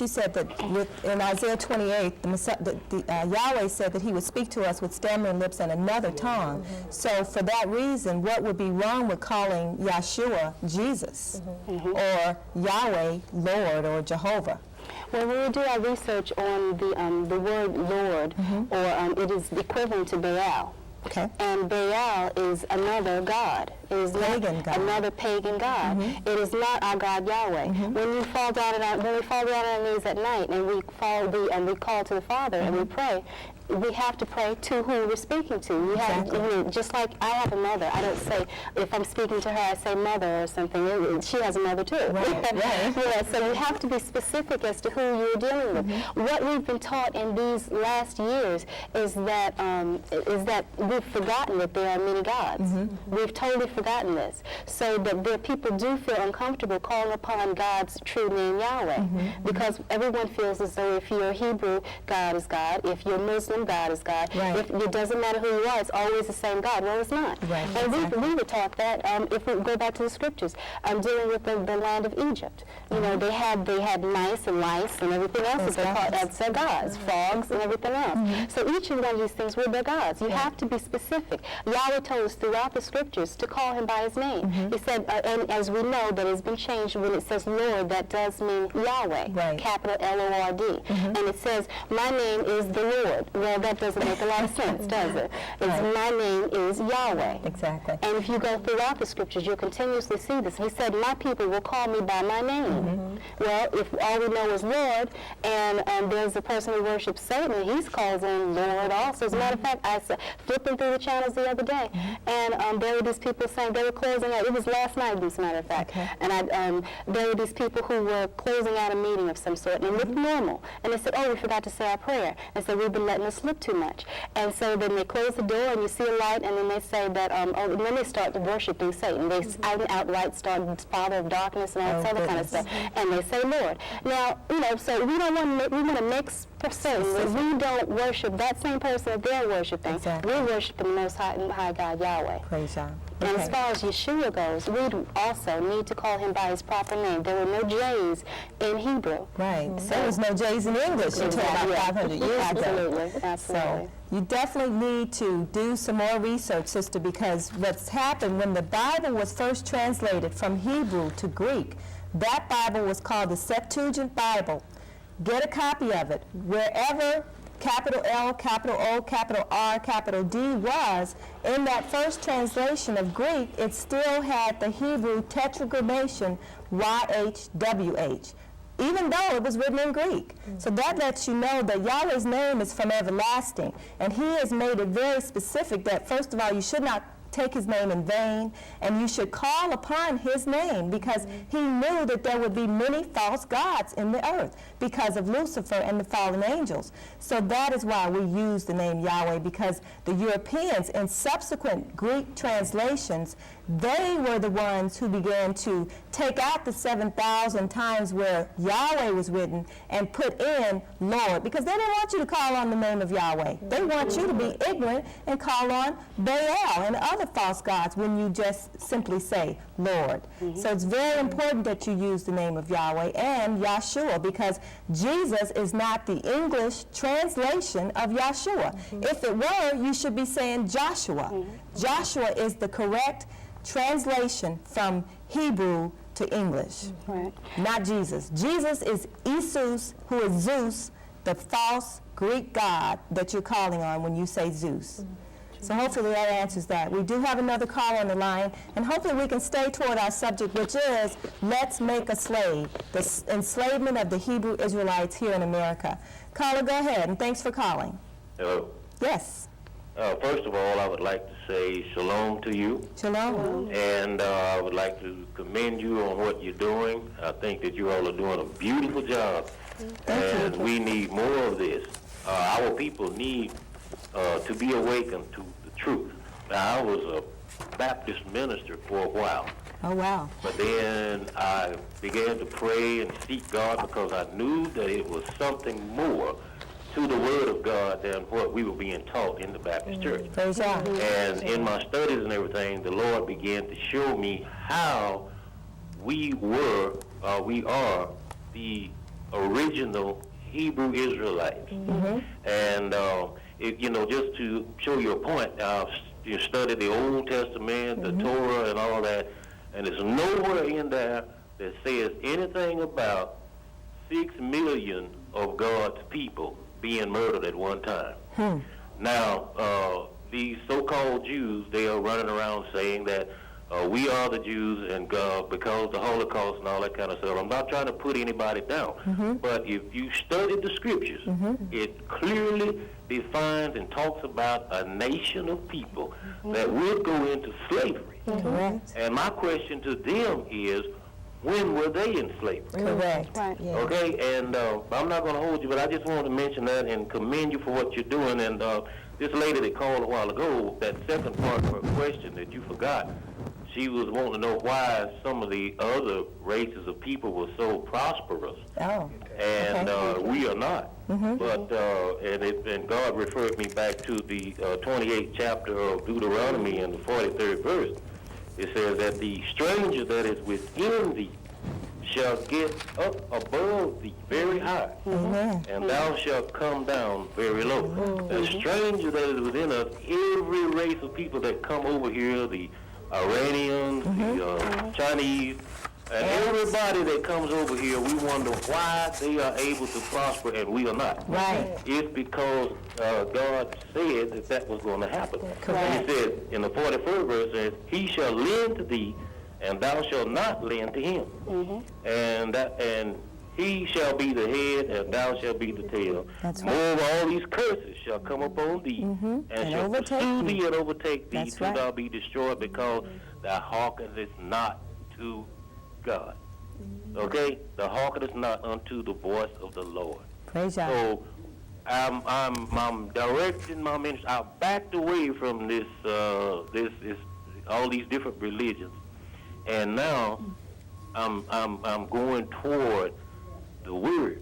[SPEAKER 1] in Isaiah 28, Yahweh said that he would speak to us with stammering lips and another tongue. So for that reason, what would be wrong with calling Yahshua Jesus or Yahweh Lord or Jehovah?
[SPEAKER 3] Well, when we do our research on the word Lord, or it is equivalent to Baal.
[SPEAKER 1] Okay.
[SPEAKER 3] And Baal is another god. It is
[SPEAKER 1] Pagan god.
[SPEAKER 3] another pagan god. It is not our God Yahweh. When we fall down on our knees at night and we call to the Father and we pray, we have to pray to who we're speaking to. We have, just like I have a mother. I don't say, if I'm speaking to her, I say mother or something. She has a mother too. Yeah, so we have to be specific as to who you're dealing with. What we've been taught in these last years is that we've forgotten that there are many gods. We've totally forgotten this. So that there people do feel uncomfortable calling upon God's true name, Yahweh, because everyone feels as though if you're Hebrew, God is God. If you're Muslim, God is God. If it doesn't matter who you are, it's always the same God. Well, it's not. And we were taught that if we go back to the scriptures, dealing with the land of Egypt. You know, they had mice and lice and everything else that's their gods, frogs and everything else. So each of one of these things were their gods. You have to be specific. Yahweh told us throughout the scriptures to call him by his name. He said, and as we know, that it's been changed when it says Lord, that does mean Yahweh, capital L-O-R-D. And it says, my name is the Lord. Well, that doesn't make a lot of sense, does it? My name is Yahweh.
[SPEAKER 1] Exactly.
[SPEAKER 3] And if you go throughout the scriptures, you'll continuously see this. He said, my people will call me by my name. Well, if all we know is Lord, and there's a person who worships Satan, he's called him Lord also. As a matter of fact, I was flipping through the channels the other day, and there were these people saying they were closing out. It was last night, as a matter of fact. And there were these people who were closing out a meeting of some sort, and it looked normal. And they said, oh, we forgot to say our prayer. And so we've been letting it slip too much. And so then they close the door, and you see a light, and then they say that, and then they start worshiping Satan. They outright start Father of Darkness and all this other kind of stuff. And they say Lord. Now, so we don't want to, we want to mix certain that we don't worship that same person that they're worshiping. We're worshiping the Most High God, Yahweh.
[SPEAKER 1] Praise God.
[SPEAKER 3] And as far as Yeshua goes, we also need to call him by his proper name. There were no J's in Hebrew.
[SPEAKER 1] So there was no J's in English until about 500 years ago.
[SPEAKER 3] Absolutely.
[SPEAKER 1] So you definitely need to do some more research, sister, because what's happened when the Bible was first translated from Hebrew to Greek, that Bible was called the Septuagint Bible. Get a copy of it. Wherever capital L, capital O, capital R, capital D was, in that first translation of Greek, it still had the Hebrew tetragrammaton YHWH, even though it was written in Greek. So that lets you know that Yahweh's name is from everlasting, and he has made it very specific that, first of all, you should not take his name in vain, and you should call upon his name, because he knew that there would be many false gods in the earth because of Lucifer and the fallen angels. So that is why we use the name Yahweh, because the Europeans in subsequent Greek translations, they were the ones who began to take out the 7,000 times where Yahweh was written and put in Lord, because they didn't want you to call on the name of Yahweh. They want you to be ignorant and call on Baal and other false gods when you just simply say Lord. So it's very important that you use the name of Yahweh and Yahshua, because Jesus is not the English translation of Yahshua. If it were, you should be saying Joshua. Joshua is the correct translation from Hebrew to English, not Jesus. Jesus is Isus, who is Zeus, the false Greek god that you're calling on when you say Zeus. So hopefully that answers that. We do have another caller on the line, and hopefully we can stay toward our subject, which is let's make a slave, the enslavement of the Hebrew Israelites here in America. Caller, go ahead, and thanks for calling.
[SPEAKER 8] Hello.
[SPEAKER 1] Yes.
[SPEAKER 8] First of all, I would like to say shalom to you.
[SPEAKER 1] Shalom.
[SPEAKER 8] And I would like to commend you on what you're doing. I think that you all are doing a beautiful job.
[SPEAKER 1] Thank you.
[SPEAKER 8] We need more of this. Our people need to be awakened to the truth. Now, I was a Baptist minister for a while.
[SPEAKER 1] Oh, wow.
[SPEAKER 8] But then I began to pray and seek God because I knew that it was something more to the Word of God than what we were being taught in the Baptist church.
[SPEAKER 1] Praise God.
[SPEAKER 8] And in my studies and everything, the Lord began to show me how we are the original Hebrew Israelites. And, just to show you a point, you study the Old Testament, the Torah and all that, and there's nowhere in there that says anything about 6 million of God's people being murdered at one time. Now, these so-called Jews, they are running around saying that We are the Jews, and because of the Holocaust and all that kind of stuff. I'm not trying to put anybody down, but if you study the scriptures, it clearly defines and talks about a nation of people that will go into slavery.
[SPEAKER 1] Correct.
[SPEAKER 8] And my question to them is, when were they in slavery?
[SPEAKER 1] Correct.
[SPEAKER 3] Right.
[SPEAKER 1] Yeah.
[SPEAKER 8] Okay, and I'm not going to hold you, but I just wanted to mention that and commend you for what you're doing. And this lady that called a while ago, that second part of her question that you forgot, she was wanting to know why some of the other races of people were so prosperous,
[SPEAKER 1] Oh.
[SPEAKER 8] and
[SPEAKER 1] Okay.
[SPEAKER 8] we are not. But and God referred me back to the 28th chapter of Deuteronomy and the 43rd verse. It says that the stranger that is within thee shall get up above thee very high, and thou shalt come down very low. The stranger that is within us, every race of people that come over here, the Iranians, the Chinese, and everybody that comes over here, we wonder why they are able to prosper and we are not.
[SPEAKER 1] Right.
[SPEAKER 8] It's because God said that that was going to happen.
[SPEAKER 1] Correct.
[SPEAKER 8] He said in the 41st verse, says, he shall lend to thee, and thou shalt not lend to him. And he shall be the head, and thou shalt be the tail.
[SPEAKER 1] That's right.
[SPEAKER 8] Moreover, all these curses shall come upon thee, and shall
[SPEAKER 1] overtake
[SPEAKER 8] pursue
[SPEAKER 1] thee.
[SPEAKER 8] thee and overtake thee,
[SPEAKER 1] That's
[SPEAKER 8] till
[SPEAKER 1] right.
[SPEAKER 8] thou be destroyed, because thou hearkenest not to God. Okay? Thou hearkenest not unto the voice of the Lord.
[SPEAKER 1] Praise God.
[SPEAKER 8] So I'm directing my ministry. I backed away from this all these different religions, and now I'm going toward the Word,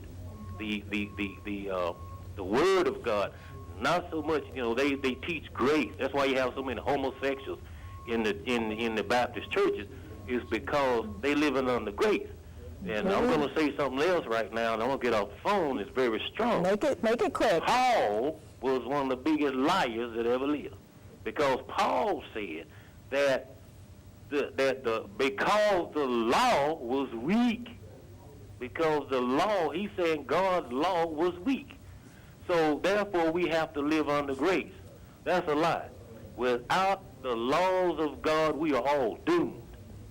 [SPEAKER 8] the Word of God. Not so much, they teach grace. That's why you have so many homosexuals in the Baptist churches, is because they living under grace. And I'm going to say something else right now, and I'm going to get off the phone. It's very strong.
[SPEAKER 1] Make it quick.
[SPEAKER 8] Paul was one of the biggest liars that ever lived, because Paul said that because the law was weak, because the law, he's saying God's law was weak. So therefore we have to live under grace. That's a lie. Without the laws of God, we are all doomed.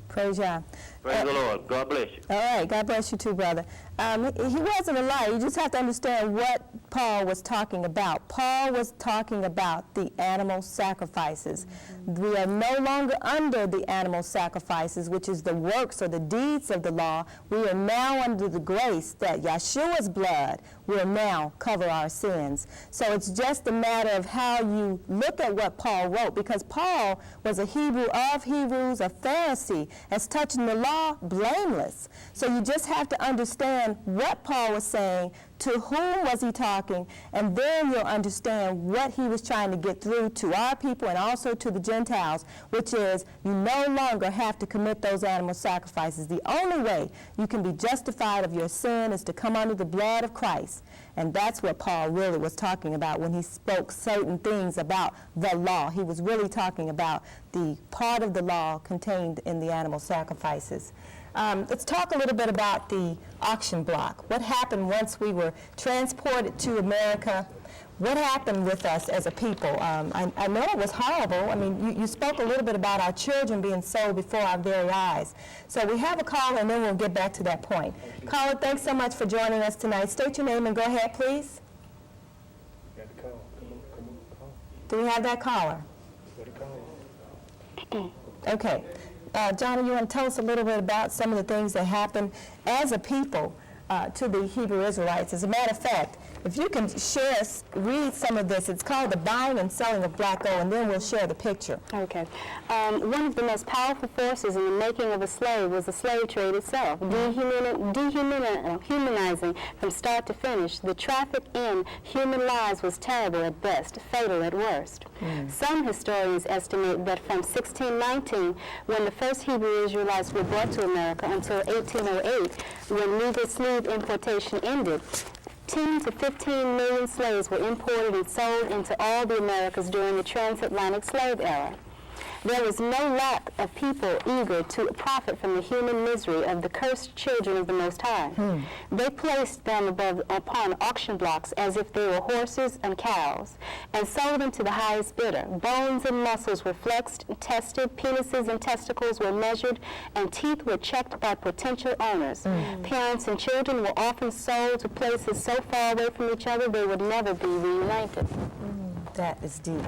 [SPEAKER 1] Praise God.
[SPEAKER 8] Praise the Lord. God bless you.
[SPEAKER 1] All right, God bless you too, brother. He wasn't a liar. You just have to understand what Paul was talking about. Paul was talking about the animal sacrifices. We are no longer under the animal sacrifices, which is the works or the deeds of the law. We are now under the grace that Yeshua's blood will now cover our sins. So it's just a matter of how you look at what Paul wrote, because Paul was a Hebrew of Hebrews, a Pharisee, as touching the law, blameless. So you just have to understand what Paul was saying, to whom was he talking, and then you'll understand what he was trying to get through to our people and also to the Gentiles, which is you no longer have to commit those animal sacrifices. The only way you can be justified of your sin is to come under the blood of Christ. And that's what Paul really was talking about when he spoke certain things about the law. He was really talking about the part of the law contained in the animal sacrifices. Let's talk a little bit about the auction block. What happened once we were transported to America? What happened with us as a people? I know it was horrible. I mean, you spoke a little bit about our children being sold before our very eyes. So we have a caller, and then we'll get back to that point. Caller, thanks so much for joining us tonight. State your name and go ahead, please. Do we have that caller? Okay. Johnny, you want to tell us a little bit about some of the things that happened as a people to the Hebrew Israelites? As a matter of fact, if you can read some of this. It's called The Buying and Selling of Black Gold, and then we'll share the picture.
[SPEAKER 3] Okay. One of the most powerful forces in the making of a slave was the slave trade itself, dehumanizing from start to finish. The traffic in human lives was terrible at best, fatal at worst. Some historians estimate that from 1619, when the first Hebrew Israelites were brought to America, until 1808, when legal slave importation ended, 10 to 15 million slaves were imported and sold into all the Americas during the transatlantic slave era. There was no lack of people eager to profit from the human misery of the cursed children of the Most High. They placed them upon auction blocks as if they were horses and cows, and sold them to the highest bidder. Bones and muscles were flexed, tested, penises and testicles were measured, and teeth were checked by potential owners. Parents and children were often sold to places so far away from each other they would never be reunited.
[SPEAKER 1] That is deep.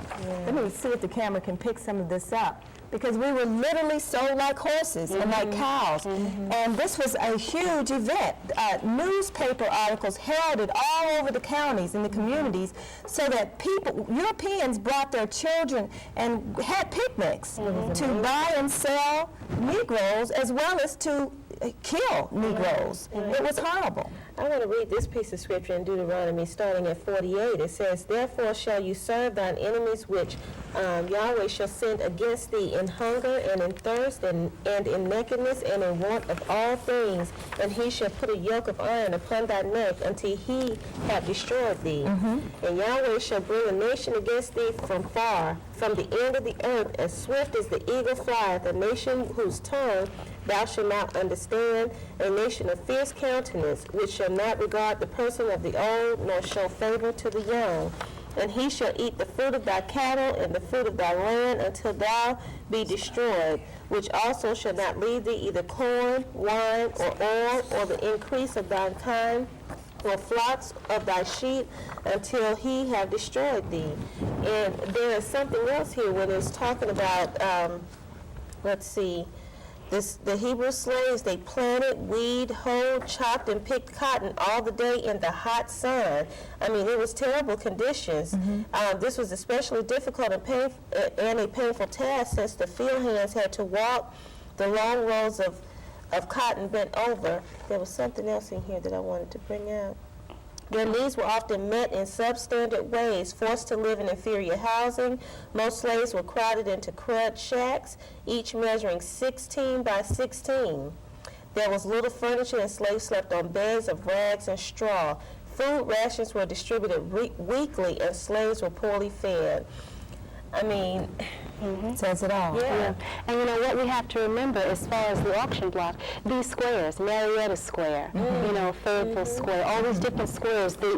[SPEAKER 1] Let me see if the camera can pick some of this up. Because we were literally sold like horses and like cows. And this was a huge event. Newspaper articles heralded all over the counties and the communities so that people, Europeans brought their children and had picnics to buy and sell Negroes as well as to kill Negroes. It was horrible.
[SPEAKER 2] I want to read this piece of scripture in Deuteronomy starting at 48. It says, "Therefore shall you serve thine enemies which Yahweh shall send against thee in hunger and in thirst and in nakedness and in want of all things. And he shall put a yoke of iron upon thy neck until he have destroyed thee. And Yahweh shall bring a nation against thee from far, from the end of the earth, as swift as the eagle flieth, a nation whose tongue thou shalt not understand, a nation of fierce countenance, which shall not regard the person of the old, nor show favor to the young. And he shall eat the fruit of thy cattle and the fruit of thy land until thou be destroyed, which also shall not leave thee either corn, wine, or oil, or the increase of thine kind, or flocks of thy sheep, until he have destroyed thee." And there is something else here when it's talking about, let's see, the Hebrew slaves, they planted, weed, hoed, chopped, and picked cotton all the day in the hot sun. I mean, it was terrible conditions. This was especially difficult and a painful task since the field hands had to walk the long rows of cotton bent over. There was something else in here that I wanted to bring out. Their needs were often met in substandard ways, forced to live in inferior housing. Most slaves were crowded into crud shacks, each measuring 16 by 16. There was little furniture, and slaves slept on beds of rags and straw. Food rations were distributed weekly, and slaves were poorly fed. I mean,
[SPEAKER 1] Says it all.
[SPEAKER 3] Yeah. And you know what we have to remember as far as the auction block, these squares, Marietta Square, you know, Fayetteville Square, all these different squares, the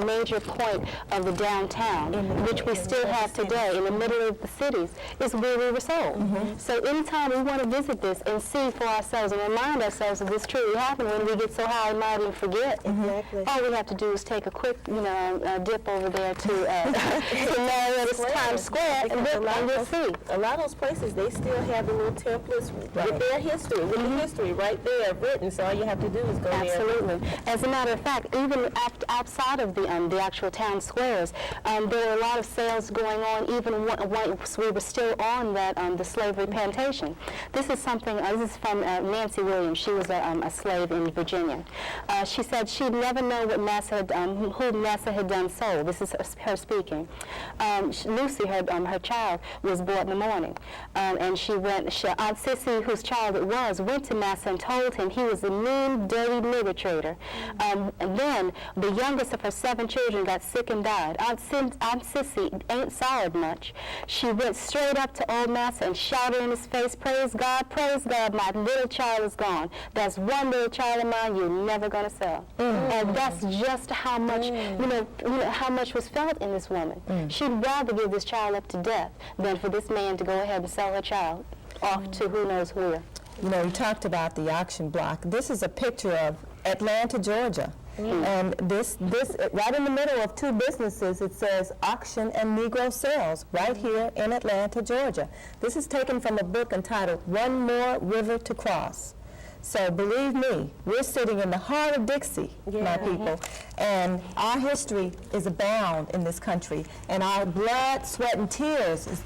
[SPEAKER 3] major point of the downtown, which we still have today in the middle of the cities, is where we were sold. So anytime we want to visit this and see for ourselves and remind ourselves that this truly happened, when we get so high and mighty and forget, all we have to do is take a quick, you know, dip over there to Marietta Times Square and we'll see.
[SPEAKER 2] A lot of those places, they still have the little templates with their history, with the history right there written, so all you have to do is go there.
[SPEAKER 3] Absolutely. As a matter of fact, even outside of the actual town squares, there were a lot of sales going on even once we were still on that the slavery plantation. This is something, this is from Nancy Williams. She was a slave in Virginia. She said she'd never know what Massa had, who Massa had done sold. This is her speaking. Lucy, her child, was born in the morning. And she went, Aunt Sissy, whose child it was, went to Massa and told him he was a mean, dirty nigger trader. And then the youngest of her 7 children got sick and died. Aunt Sissy ain't soured much. She went straight up to old Massa and shouted in his face, praise God, my little child is gone. That's one little child of mine you're never going to sell. And that's just how much, you know, how much was felt in this woman. She'd rather give this child up to death than for this man to go ahead and sell her child off to who knows where.
[SPEAKER 1] You know, you talked about the auction block. This is a picture of Atlanta, Georgia. And this right in the middle of 2 businesses, it says auction and Negro sales right here in Atlanta, Georgia. This is taken from a book entitled One More River to Cross. So believe me, we're sitting in the heart of Dixie, my people, and our history is abound in this country, and our blood, sweat, and tears is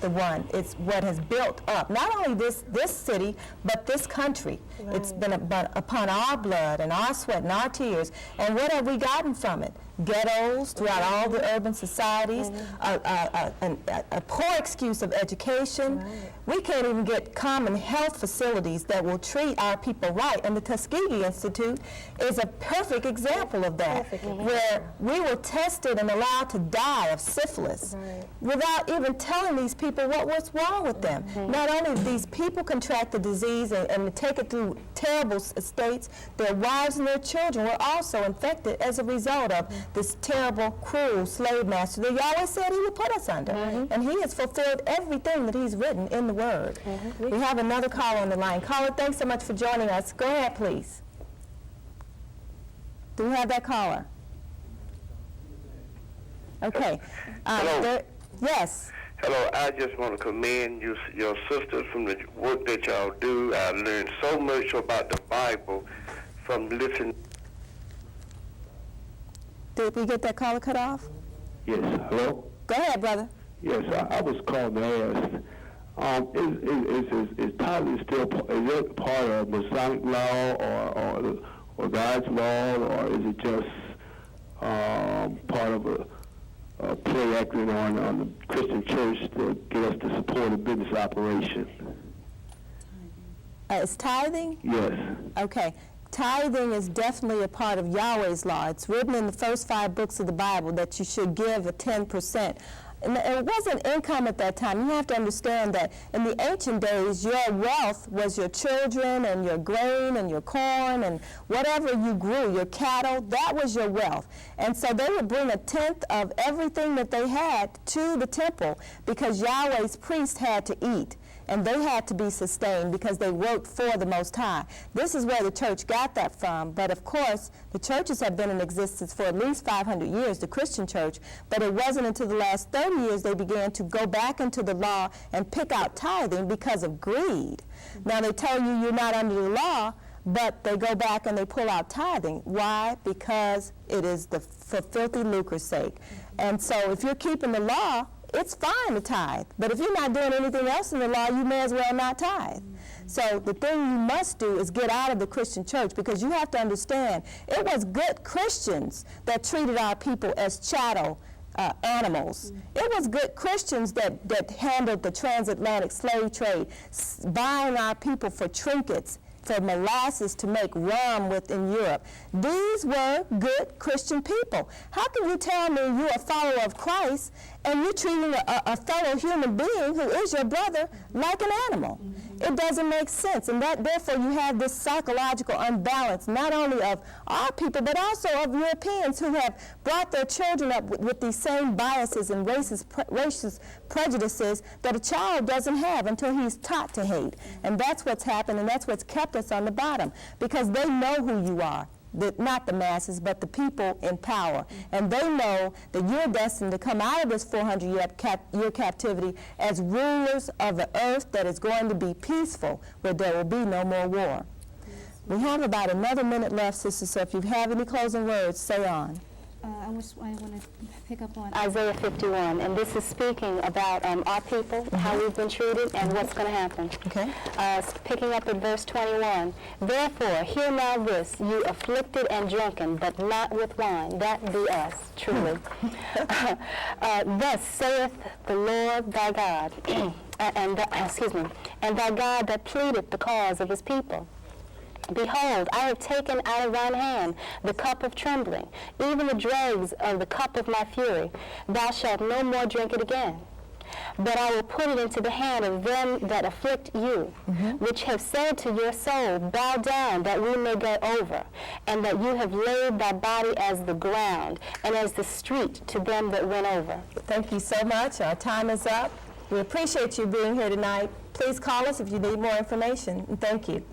[SPEAKER 1] it's what has built up, not only this city, but this country. It's been upon our blood and our sweat and our tears, and what have we gotten from it? Ghettos throughout all the urban societies, a poor excuse of education. We can't even get common health facilities that will treat our people right, and the Tuskegee Institute is a perfect example of that. You where we were tested and allowed to die of syphilis without even telling these people what was wrong with them. Not only did these people contract the disease and take it through terrible states, their wives and their children were also infected as a result of this terrible, cruel slave master that Yahweh said he would put us under. And he has fulfilled everything that he's written in the Word. We have another caller on the line. Caller, thanks so much for joining us. Go ahead, please. Do we have that caller? Okay.
[SPEAKER 9] Hello.
[SPEAKER 1] Yes.
[SPEAKER 9] Hello, I just want to commend your sisters from the work that y'all do. I learned so much about the Bible from listening.
[SPEAKER 1] Did we get that caller cut off?
[SPEAKER 5] Yes, hello?
[SPEAKER 1] Go ahead, brother.
[SPEAKER 5] Yes, I was called to ask, is tithing still, is it part of Masonic law or God's law, or is it just part of a play acting on the Christian church to get us to support a business operation?
[SPEAKER 1] Is tithing?
[SPEAKER 5] Yes.
[SPEAKER 1] Okay. Tithing is definitely a part of Yahweh's law. It's written in the first 5 books of the Bible that you should give a 10%. And it wasn't income at that time. You have to understand that in the ancient days, your wealth was your children and your grain and your corn and whatever you grew, your cattle, that was your wealth. And so they would bring a tenth of everything that they had to the temple because Yahweh's priests had to eat. And they had to be sustained because they worked for the Most High. This is where the church got that from. But of course, the churches have been in existence for at least 500 years, the Christian church. But it wasn't until the last 30 years they began to go back into the law and pick out tithing because of greed. Now they tell you you're not under the law, but they go back and they pull out tithing. Why? Because it is for filthy lucre's sake. And so if you're keeping the law, it's fine to tithe, but if you're not doing anything else in the law, you may as well not tithe. So the thing you must do is get out of the Christian church, because you have to understand, it was good Christians that treated our people as chattel animals. It was good Christians that handled the transatlantic slave trade, buying our people for trinkets, for molasses to make rum with in Europe. These were good Christian people. How can you tell me you're a follower of Christ and you're treating a fellow human being who is your brother like an animal? It doesn't make sense, and that therefore you have this psychological unbalance, not only of our people, but also of Europeans who have brought their children up with these same biases and racist prejudices that a child doesn't have until he's taught to hate. And that's what's happened, and that's what's kept us on the bottom, because they know who you are. Not the masses, but the people in power. And they know that you're destined to come out of this 400-year captivity as rulers of the earth that is going to be peaceful, where there will be no more war. We have about another minute left, sisters, so if you have any closing words, say on.
[SPEAKER 7] I want to pick up on
[SPEAKER 3] Isaiah 51, and this is speaking about our people, how we've been treated, and what's going to happen.
[SPEAKER 1] Okay.
[SPEAKER 3] Picking up at verse 21, therefore, hear now this, you afflicted and drunken, but not with wine. That be us, truly. Thus saith the Lord thy God, and thy God that pleadeth the cause of his people. Behold, I have taken out of thine hand the cup of trembling, even the dregs of the cup of my fury. Thou shalt no more drink it again. But I will put it into the hand of them that afflict you, which have said to your soul, bow down, that we may go over, and that you have laid thy body as the ground, and as the street to them that went over.
[SPEAKER 1] Thank you so much. Our time is up. We appreciate you being here tonight. Please call us if you need more information, and thank you.